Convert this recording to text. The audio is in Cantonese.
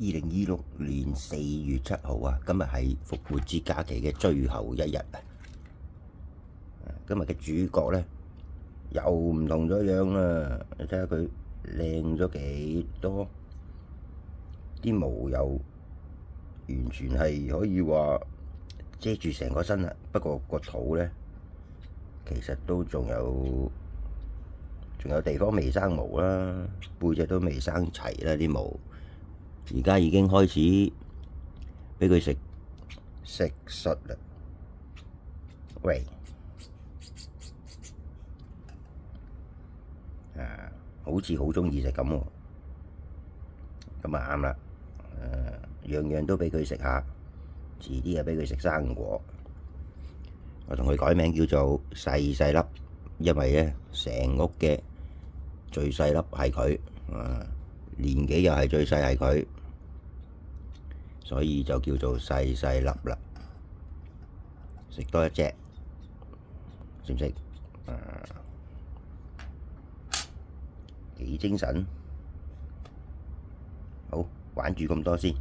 2026年4月7號啊，今日係復活節假期嘅最後一日啊！今日嘅主角咧又唔同咗樣啦，你睇下佢靚咗幾多，啲毛又完全係可以話遮住成個身啦。不過個肚咧其實都仲有地方未生毛啦，背脊都未生齊啦啲毛。而家已經開始俾佢食術啦，喂，好似好鍾意食咁喎，咁啊啱啦，樣樣都俾佢食下，遲啲啊俾佢食生果。我同佢改名叫做細細粒，因為咧成屋嘅最細粒係佢，年紀又係最細係佢，所以就叫做細細粒啦。食多一隻，識唔識？幾精神。好，玩住咁多先。